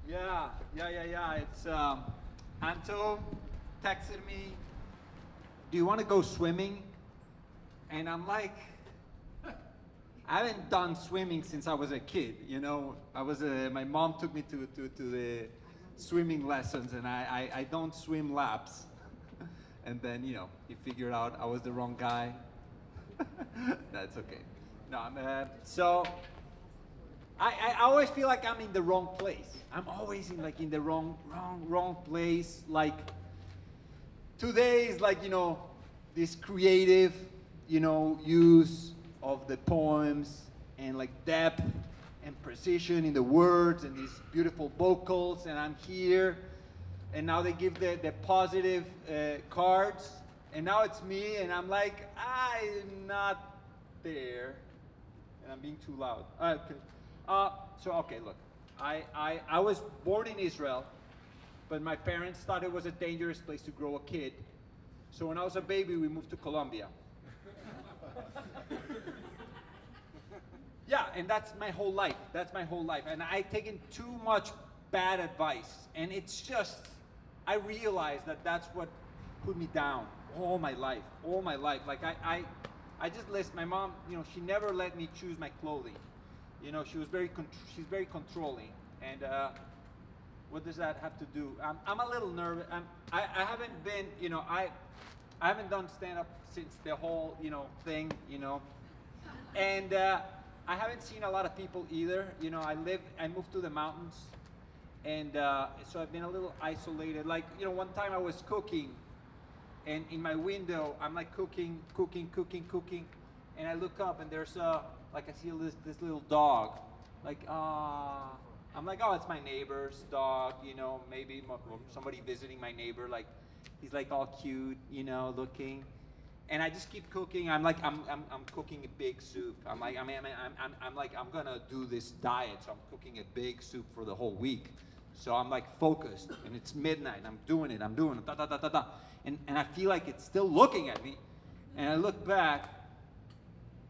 Yeah. It's Anto texted me, "Do you want to go swimming?" And I'm like, I haven't done swimming since I was a kid. My mom took me to the swimming lessons, and I don't swim laps. And then he figured out I was the wrong guy. That's okay. No, so I always feel like I'm in the wrong place. I'm always in the wrong place. Like today is like this creative use of the poems and like depth and precision in the words and these beautiful vocals, and I'm here, and now they give the positive cards, and now it's me, and I'm like, I'm not there, and I'm being too loud. Okay, look, I was born in Israel, but my parents thought it was a dangerous place to grow a kid, so when I was a baby, we moved to Colombia. Yeah, and that's my whole life. And I've taken too much bad advice. And it's just, I realized that that's what put me down all my life. Like I just list my mom, she never let me choose my clothing. She's very controlling. And what does that have to do? I'm a little nervous. I haven't been, I haven't done stand-up since the whole, thing, And I haven't seen a lot of people either. I moved to the mountains, and so I've been a little isolated. Like, one time I was cooking, and in my window, I'm like cooking, and I look up, and there's I see this little dog. Like, I'm like, oh, it's my neighbor's dog, maybe somebody visiting my neighbor. Like, he's like all cute, looking. And I just keep cooking. I'm cooking a big soup. I'm gonna do this diet, so I'm cooking a big soup for the whole week. So I'm like focused, and it's midnight. I'm doing it. And I feel like it's still looking at me. And I look back,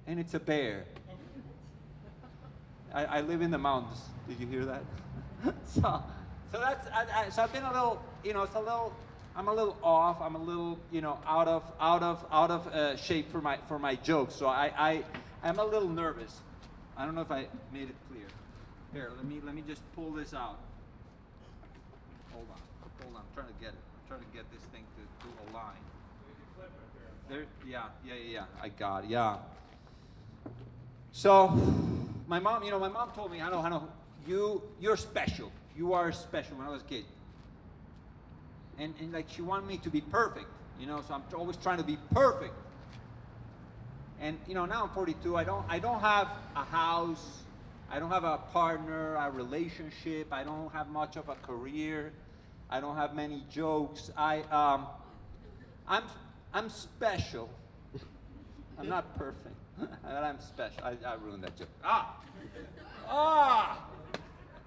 and it's a bear. I live in the mountains. Did you hear that? so I've been a little, I'm a little off. I'm a little, out of shape for my jokes. So I'm a little nervous. I don't know if I made it clear. Here, let me just pull this out. Hold on. I'm trying to get it. I'm trying to get this thing to do a line. There, yeah. I got it. Yeah. So, my mom told me, Hanoch, you're special. You are special. When I was a kid. And like she wanted me to be perfect, so I'm always trying to be perfect. And now I'm 42. I don't have a house. I don't have a partner, a relationship. I don't have much of a career. I don't have many jokes. I'm special. I'm not perfect. I'm special. I ruined that joke.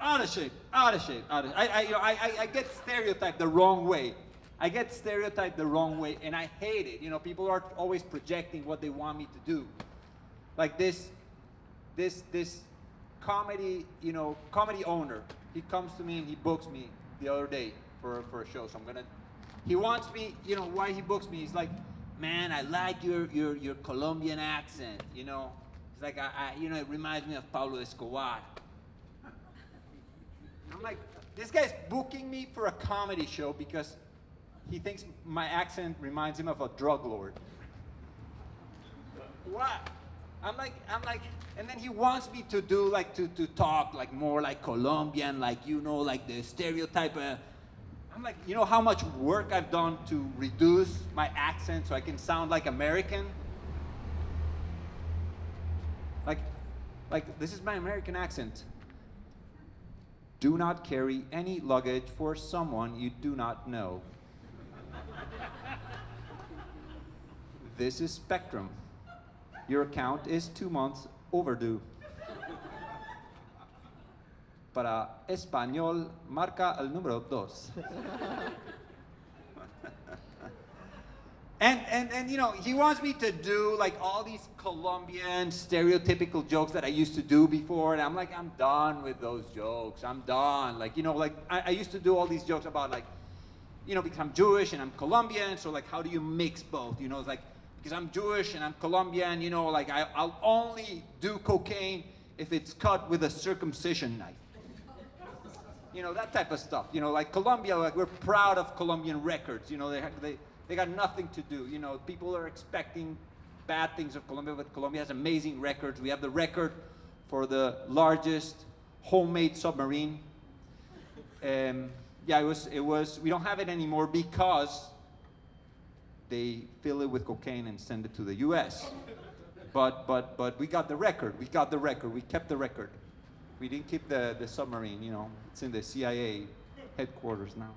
Out of shape. I get stereotyped the wrong way. And I hate it. People are always projecting what they want me to do. Like this comedy owner. He comes to me and he books me the other day for a show. So he wants me, why he books me. He's like, man, I like your Colombian accent. It's like, it reminds me of Pablo Escobar. I'm like, this guy's booking me for a comedy show because he thinks my accent reminds him of a drug lord. What? I'm like, and then he wants me to do to talk like more like Colombian, like like the stereotype. I'm like, how much work I've done to reduce my accent so I can sound like American. Like this is my American accent. Do not carry any luggage for someone you do not know. This is Spectrum. Your account is 2 months overdue. Para español, marca el número 2. And you know, he wants me to do like all these Colombian stereotypical jokes that I used to do before, and I'm like, I'm done with those jokes. I'm done. Like, you know, like I used to do all these jokes about like, you know, because I'm Jewish and I'm Colombian, so like, how do you mix both? You know, it's like, because I'm Jewish and I'm Colombian, you know, like I'll only do cocaine if it's cut with a circumcision knife. You know, that type of stuff. You know, like Colombia, like we're proud of Colombian records. You know, they got nothing to do. You know, people are expecting bad things of Colombia, but Colombia has amazing records. We have the record for the largest homemade submarine. Yeah, it was. We don't have it anymore because they fill it with cocaine and send it to the U.S. But we got the record. We got the record. We kept the record. We didn't keep the submarine. You know, it's in the CIA headquarters now.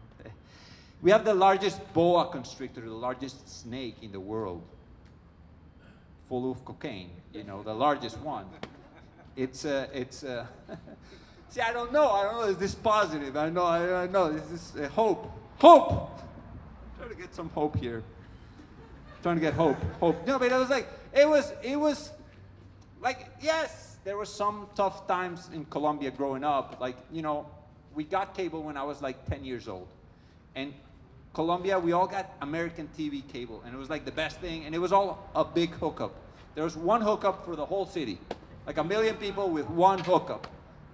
We have the largest boa constrictor, the largest snake in the world, full of cocaine. You know, the largest one. It's See, I don't know. Is this positive? I know. This is hope. Hope. I'm trying to get some hope here. Trying to get hope. No, but it was like it was like, yes, there were some tough times in Colombia growing up. Like, you know, we got cable when I was like 10 years old, and Colombia, we all got American TV cable, and it was like the best thing, and it was all a big hookup. There was one hookup for the whole city, like 1 million people with one hookup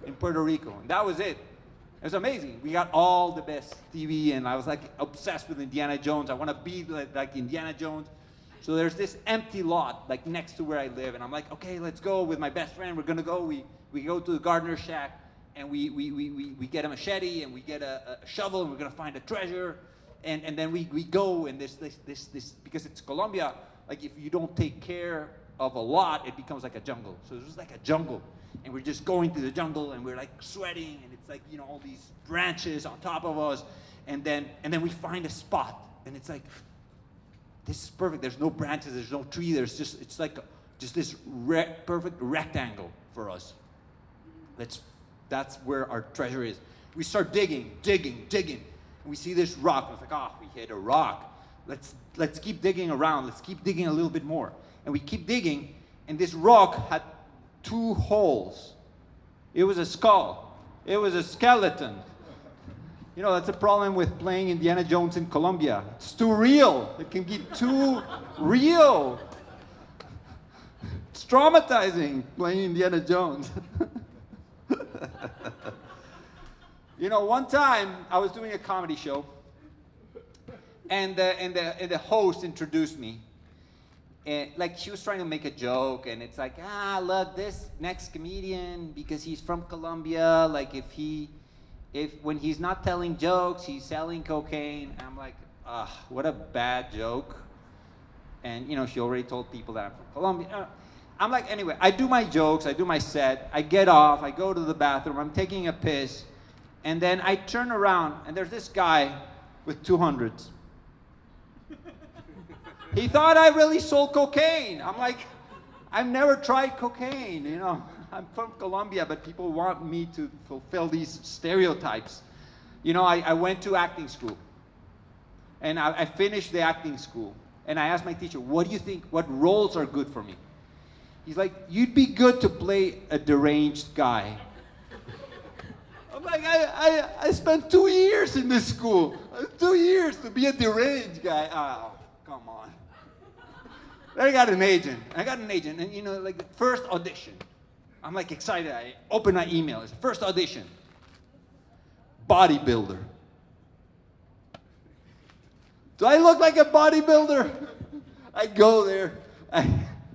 in Puerto Rico, and that was it. It was amazing. We got all the best TV, and I was like obsessed with Indiana Jones. I want to be like Indiana Jones. So there's this empty lot like next to where I live, and I'm like, okay, let's go with my best friend. We're gonna go. We go to the gardener's shack, and we get a machete and we get a shovel, and we're gonna find a treasure. And then we go, and this because it's Colombia, like if you don't take care of a lot, it becomes like a jungle. So it's just like a jungle, and we're just going through the jungle, and we're like sweating, and it's like, you know, all these branches on top of us, and then we find a spot, and it's like, this is perfect. There's no branches, there's no tree, it's like just this perfect rectangle for us. That's where our treasure is. We start digging. And we see this rock. It's like, oh, we hit a rock. Let's keep digging around. Let's keep digging a little bit more. And we keep digging, and this rock had 2 holes. It was a skull. It was a skeleton. You know, that's a problem with playing Indiana Jones in Colombia. It's too real. It can get too real. It's traumatizing playing Indiana Jones. You know, one time I was doing a comedy show, and the host introduced me, and like she was trying to make a joke, and it's like, look, this next comedian, because he's from Colombia, like if when he's not telling jokes, he's selling cocaine. And I'm like, what a bad joke. And you know, she already told people that I'm from Colombia. I'm like, anyway, I do my jokes, I do my set, I get off, I go to the bathroom, I'm taking a piss. And then I turn around, and there's this guy with 200s. He thought I really sold cocaine. I'm like, I've never tried cocaine, you know. I'm from Colombia, but people want me to fulfill these stereotypes. You know, I went to acting school, and I finished the acting school, and I asked my teacher, what do you think, what roles are good for me? He's like, you'd be good to play a deranged guy. I'm like, I spent 2 years in this school. 2 years to be a deranged guy. Oh, come on. Then I got an agent, and you know, like the first audition. I'm like excited. I open my email. It's the first audition. Bodybuilder. Do I look like a bodybuilder? I go there. I